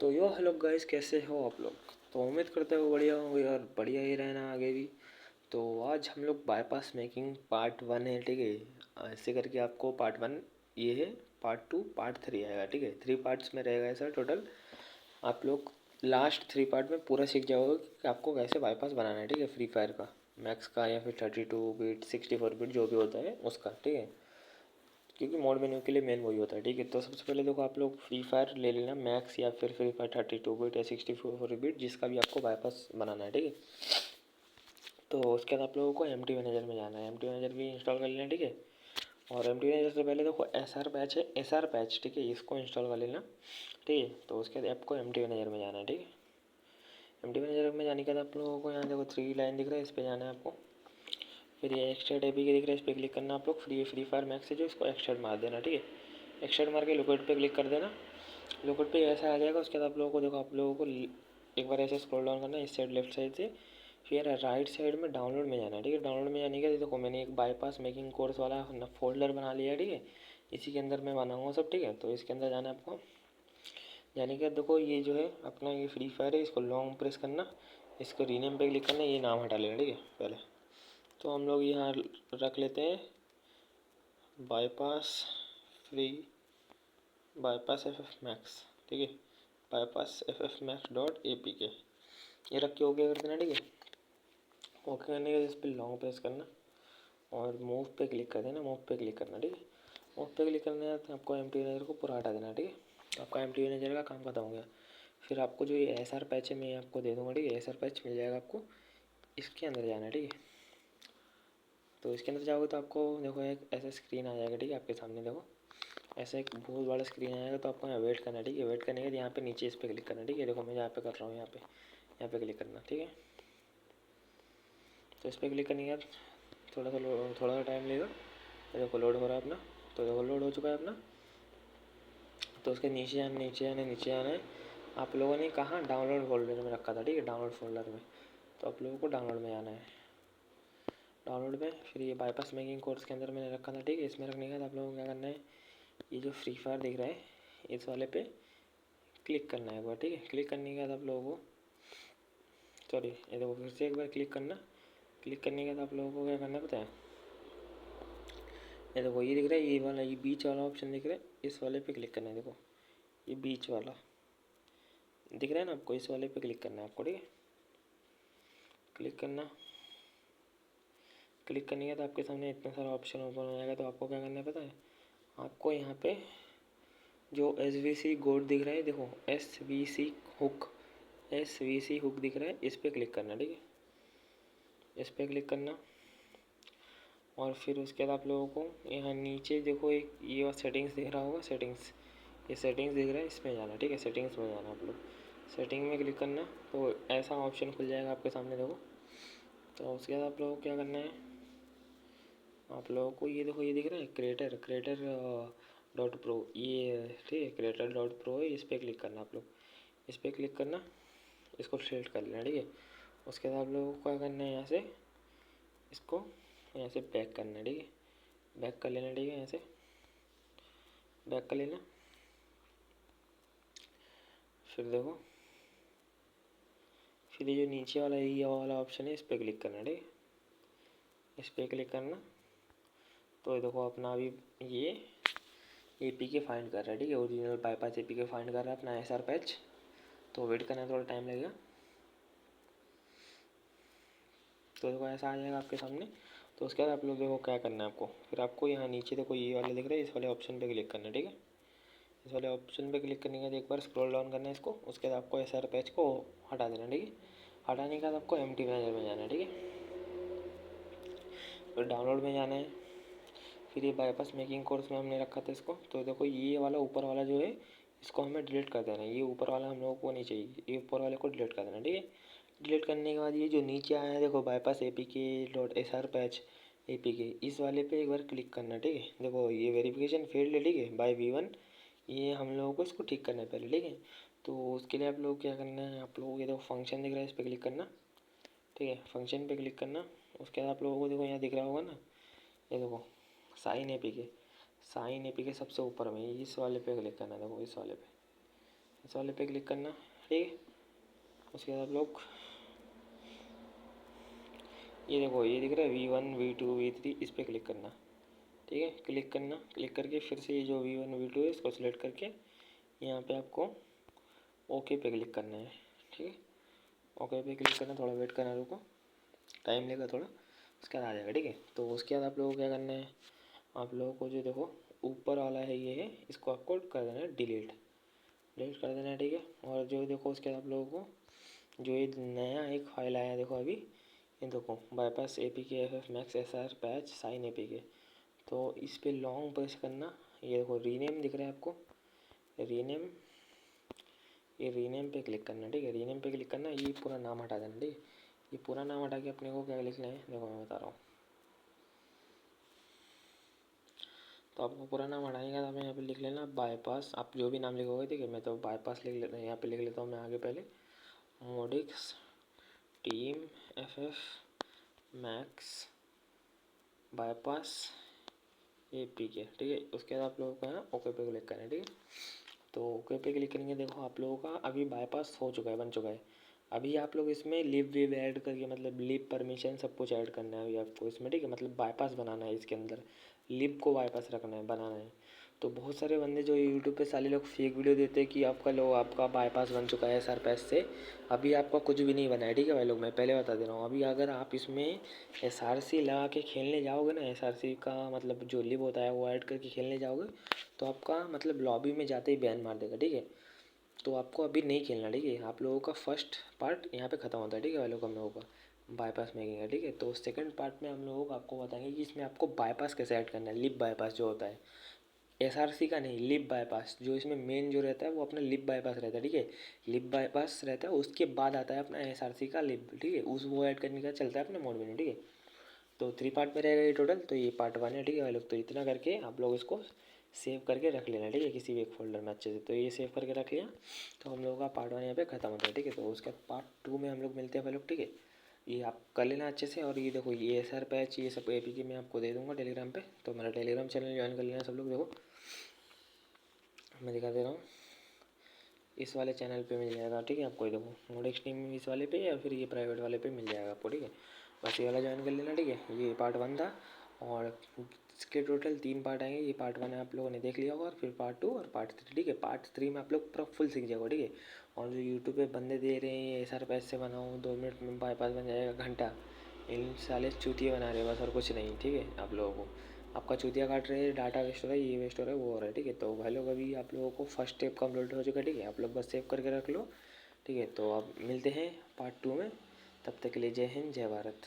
तो यो hello guys, कैसे हो आप लोग। तो उम्मीद करते हो बढ़िया होंगे और बढ़िया ही रहना आगे भी। तो आज हम लोग बाईपास मेकिंग पार्ट 1 है, ठीक है। ऐसे करके आपको पार्ट 1 ये है, पार्ट 2 पार्ट 3 आएगा, ठीक है। 3 पार्ट्स में रहेगा ऐसा टोटल। आप लोग लास्ट 3 पार्ट में पूरा सीख जाओगे कि आपको कैसे बाईपास बनाना है, ठीक है। फ्री फायर का, मैक्स का, या फिर 32 बिट 64 बिट जो भी होता है उसका, ठीक है। क्योंकि मोड मेन्यू के लिए मेन वही होता है, ठीक है। तो सबसे पहले देखो, आप लोग फ्री फायर ले लेना मैक्स, या फिर फ्री फायर 32 बिट या 64 बिट, जिसका भी आपको बाईपास बनाना है, ठीक है। तो उसके बाद आप लोगों को एम टी मैनेजर में जाना है, एम टी मैनेजर भी इंस्टॉल कर लेना, ठीक है। और एम टी मैनेजर से पहले देखो एस आर पैच है, एस आर पैच, ठीक है, इसको इंस्टॉल कर लेना, ठीक है। तो उसके बाद आपको एम टी मैनेजर में जाना है, ठीक है। एम टी मैनेजर में जाने के बाद आप लोगों को यहाँ देखो 3 लाइन दिख रहा है, इस पर जाना है आपको। फिर ये एक्सट्रा एपी के दिख रहा है, इस पर क्लिक करना आप लोग। फ्री फायर मैक्स से जो इसको एक्सट्रा मार देना, ठीक है। एक्सट्रा मार के लोकेट पे क्लिक कर देना। लोकेट पे ऐसा आ जाएगा। उसके बाद आप लोगों को देखो, आप लोगों को एक बार ऐसे स्क्रॉल डाउन करना है इस साइड लेफ्ट साइड से। फिर राइट साइड में डाउनलोड में जाना है, ठीक है। डाउनलोड में जाने के देखो, मैंने एक बाईपास मेकिंग कोर्स वाला फोल्डर बना लिया है, ठीक है। इसी के अंदर मैं बनाऊँगा सब, ठीक है। तो इसके अंदर जाना है आपको। जाने के बाद देखो, ये जो है अपना ये फ्री फायर है, इसको लॉन्ग प्रेस करना, इसको रीनेम पे क्लिक करना, ये नाम हटा लेना, ठीक है पहले। तो हम लोग यहाँ रख लेते हैं bypass free bypass F F max, ठीक है। Bypass F F max dot A P के, ये रख के ओके कर देना, ठीक है। ओके करने के बाद इस पर लॉन्ग प्रेस करना और मूव पे क्लिक कर देना, मूव पे क्लिक करना, ठीक है। मूव पे क्लिक करने के बाद आपको एम टी मैनेजर को पूरा हटा देना, ठीक है। आपका एम टी मैनेजर का काम खत्म हो गया। फिर आपको जो ये एस आर पैच है मैं आपको दे दूँगा, ठीक है। एस आर पैच मिल जाएगा आपको, इसके अंदर जाना है, ठीक है। तो इसके अंदर जाओगे तो आपको देखो एक ऐसा स्क्रीन आ जाएगा, ठीक है। आपके सामने देखो ऐसा एक बहुत बड़ा स्क्रीन आएगा। तो आपको यहाँ वेट करना है, ठीक है। वेट करने के बाद यहाँ पे नीचे इस पर क्लिक करना है, ठीक है। देखो मैं यहाँ पे कर रहा हूँ, यहाँ पे क्लिक करना, ठीक है। तो इस पर क्लिक करने के बाद थोड़ा सा टाइम लेगा। तो देखो लोड हो रहा है अपना। तो देखो लोड हो चुका है अपना। तो उसके नीचे आना है। आप लोगों ने कहाँ डाउनलोड फोल्डर में रखा था, ठीक है, डाउनलोड फोल्डर में। तो आप लोगों को डाउनलोड में आना है, डाउनलोड में। फिर ये बाईपास मेकिंग कोर्स के अंदर मैंने रखा था, ठीक है। इसमें रखने के बाद आप लोगों को क्या करना है, ये जो फ्री फायर दिख रहा है इस वाले पे क्लिक करना है एक बार, ठीक है। क्लिक करने के बाद आप लोगों को सॉरी ये देखो फिर से एक बार क्लिक करना। क्लिक करने के बाद आप लोगों को क्या करना है पता है, ये देखो ये दिख रहा है, ये वाला, ये बीच वाला ऑप्शन दिख रहा है, इस वाले पे क्लिक करना है। देखो ये बीच वाला दिख रहा है ना आपको, इस वाले पे क्लिक करना है आपको, ठीक है। क्लिक करना। क्लिक करने के बाद आपके सामने इतना सारा ऑप्शन ओपन हो जाएगा। तो आपको क्या करना है पता है, आपको यहाँ पे जो एस वी सी कोड दिख रहा है, देखो एस वी सी हुक, एस वी सी हुक दिख रहा है, इस पर क्लिक करना, ठीक है। इस पर क्लिक करना और फिर उसके बाद आप लोगों को यहाँ नीचे देखो एक ये सेटिंग्स दिख रहा होगा, सेटिंग्स, ये सेटिंग्स दिख रहा है, इसमें जाना, ठीक है। सेटिंग्स में जाना आप लोग, सेटिंग में क्लिक करना। तो ऐसा ऑप्शन खुल जाएगा आपके सामने देखो। तो उसके बाद आप लोगों को क्या करना है, आप लोगों को ये देखो ये दिख रहा है क्रिएटर क्रिएटर डॉट प्रो, ये ठीक है, क्रिएटर डॉट प्रो है, इस पर क्लिक करना आप लोग। इस पर क्लिक करना, इसको सेलेक्ट कर लेना, ठीक है। उसके बाद आप लोगों को क्या करना है, यहाँ से इसको यहाँ से बैक करना है, ठीक है। बैक कर लेना, ठीक है, यहाँ से बैक कर लेना। फिर देखो, फिर ये जो नीचे वाला ये वाला ऑप्शन है, इस पर क्लिक करना, ठीक है। इस पर क्लिक करना। तो देखो अपना अभी ये ए पी के फाइंड कर रहा है, ठीक है। ओरिजिनल बाईपास ए पी के फाइंड कर रहा है अपना एस आर पैच। तो वेट करना, थोड़ा टाइम लगेगा। तो देखो ऐसा आ जाएगा आपके सामने। तो उसके बाद आप लोग देखो क्या करना है आपको, फिर आपको यहाँ नीचे देखो ये वाले दिख रहे हैं, इस वाले ऑप्शन पे क्लिक करना है, ठीक है। इस वाले ऑप्शन पे क्लिक करने के बाद एक बार स्क्रॉल डाउन करना है इसको। उसके बाद आपको एस आर पैच को हटा देना, ठीक है। हटाने के बाद आपको एम टी मैनेजर में जाना है, ठीक है। फिर डाउनलोड में जाना है। फिर ये बाईपास मेकिंग कोर्स में हमने रखा था इसको। तो देखो ये वाला ऊपर वाला जो है, इसको हमें डिलीट कर देना है। ये ऊपर वाला हम लोगों को नहीं चाहिए, ये ऊपर वाले को डिलीट कर देना, ठीक है। डिलीट करने के बाद ये जो नीचे आया है देखो, बाईपास ए पी के dot S R patch A P के, इस वाले पे एक बार क्लिक करना, ठीक है। देखो ये वेरिफिकेशन फेल्ड है, ठीक है, बाय V1। ये हम लोगों को इसको ठीक करना है पहले, ठीक है। तो उसके लिए आप लोग क्या करना है, आप लोगों को ये देखो फंक्शन दिख रहा है, इस पर क्लिक करना, ठीक है। फंक्शन पे क्लिक करना। उसके बाद आप लोगों को देखो यहाँ दिख रहा होगा ना, ये देखो साइन ए पी के सबसे ऊपर में इस वाले पे क्लिक करना है, देखो इस वाले पे, इस वाले पे क्लिक करना, ठीक है। उसके बाद आप लोग ये देखो, ये दिख रहा है V1 V2 V3, इस पर क्लिक करना, ठीक है। क्लिक करना, क्लिक करके फिर से ये जो V1 V2 है इसको सिलेक्ट करके यहाँ पे आपको ओके पे क्लिक करना है, ठीक है। ओके पे क्लिक करना, थोड़ा वेट करना, रुको, टाइम लेगा थोड़ा, उसके बाद आ जाएगा, ठीक है। तो उसके बाद आप लोगों को क्या करना है, आप लोगों को जो देखो ऊपर वाला है ये है, इसको आपको कर देना है डिलीट, डिलीट कर देना है, ठीक है। और जो देखो उसके बाद आप लोगों को जो ये नया एक फाइल आया देखो अभी, ये देखो bypass APK FF Max SR patch sign APK, तो इस पर लॉन्ग प्रेस करना। ये देखो रीनेम दिख रहा है आपको, रीनेम, ये रीनेम पे क्लिक करना, ठीक है। रीनेम पे क्लिक करना, ये पूरा नाम हटा देना, ठीक है। ये पूरा नाम हटा के अपने को क्या लिखना है, देखो मैं बता रहा हूँ। तो आपको पूरा नाम हटाने का आप यहाँ पे लिख लेना बाईपास, आप जो भी नाम लिखोगे, ठीक है। मैं तो बाईपास लिख लेता हूँ, यहाँ पे लिख लेता हूँ मैं आगे पहले, मोडिक्स team FF max bypass APK, ठीक है। उसके बाद आप लोगों को यहाँ ओके पे क्लिक करना है, ठीक है। तो ओके पे क्लिक करेंगे, देखो आप लोगों का अभी बाईपास हो चुका है, बन चुका है। अभी आप लोग इसमें लिव विव ऐड करके, मतलब लिव परमिशन सब कुछ ऐड करना है अभी आपको इसमें, ठीक है। मतलब बाईपास बनाना है इसके अंदर, लिव को बाईपास रखना है, बनाना है। तो बहुत सारे बंदे जो यूट्यूब पे साले लोग फेक वीडियो देते हैं कि आपका लो आपका बाईपास बन चुका है SR पैच से, अभी आपका कुछ भी नहीं बना है, ठीक है भाई लोग, मैं पहले बता दे रहा हूँ। अभी अगर आप इसमें SRC लगा के खेलने जाओगे ना, SRC का मतलब जो लिव होता है वो ऐड करके खेलने जाओगे, तो आपका मतलब लॉबी में जाते ही बैन मार देगा, ठीक है। तो आपको अभी नहीं खेलना, ठीक है। आप लोगों का फर्स्ट पार्ट यहाँ पे ख़त्म होता है, ठीक है भाई लोग, हम लोगों का बाईपास मेकिंग है, ठीक है। तो सेकंड पार्ट में हम लोगों को आपको बताएंगे कि इसमें आपको बाईपास कैसे ऐड करना है, लिप बाईपास जो होता है, SRC का नहीं, लिप बाईपास। जो इसमें मेन जो रहता है वो अपना लिप बाईपास रहता है, ठीक है। लिप बाईपास रहता है, उसके बाद आता है अपना SRC का लिप, ठीक है। उस वो ऐड करने का चलता है अपने मोड में, ठीक है। तो 3 पार्ट में रहेगा ये टोटल, तो ये पार्ट 1 है, ठीक है भाई लोग। तो इतना करके आप लोग इसको सेव करके रख लेना, ठीक है, किसी भी एक फोल्डर में अच्छे से। तो ये सेव करके रख लिया, तो हम लोगों का पार्ट 1 यहाँ पे खत्म होता है, ठीक है। तो उसके बाद पार्ट 2 में हम लोग मिलते हैं भाई लोग, ठीक है। ये आप कर लेना अच्छे से। और ये देखो ये SR पैच ये सब APK मैं आपको दे दूँगा टेलीग्राम पे, तो मेरा टेलीग्राम चैनल ज्वाइन कर लेना सब लोग। देखो मैं दिखा दे रहा हूँ, इस वाले चैनल पे मिल जाएगा, ठीक है आपको। देखो मोड एक्सट्रीम इस वाले पे, या फिर ये प्राइवेट वाले पे मिल जाएगा आपको, ठीक है। बस ये वाला ज्वाइन कर लेना, ठीक है। ये पार्ट 1 था, और इसके टोटल 3 पार्ट आएंगे। ये पार्ट 1 आप लोगों ने देख लिया होगा, और फिर पार्ट 2 और पार्ट 3, ठीक है। पार्ट 3 में आप लोग पूरा फुल सीख जाओगे, ठीक है। और जो यूट्यूब पे बंदे दे रहे हैं SR पैच से बनाओ 2 मिनट में बाईपास बन जाएगा घंटा, इन साले चूतिए बना रहे हैं बस, और कुछ नहीं, ठीक है। आप लोगों को आपका चूतिया काट रहे हैं, डाटा वेस्ट हो रहा है, ये वेस्ट हो रहा है, वो हो रहा है, ठीक है। तो भाई लोग अभी आप लोगों को फर्स्ट स्टेप कंप्लीट हो चुका है, ठीक है। आप लोग बस सेव करके रख लो, ठीक है। तो अब मिलते हैं पार्ट 2 में, तब तक के लिए जय हिंद जय भारत।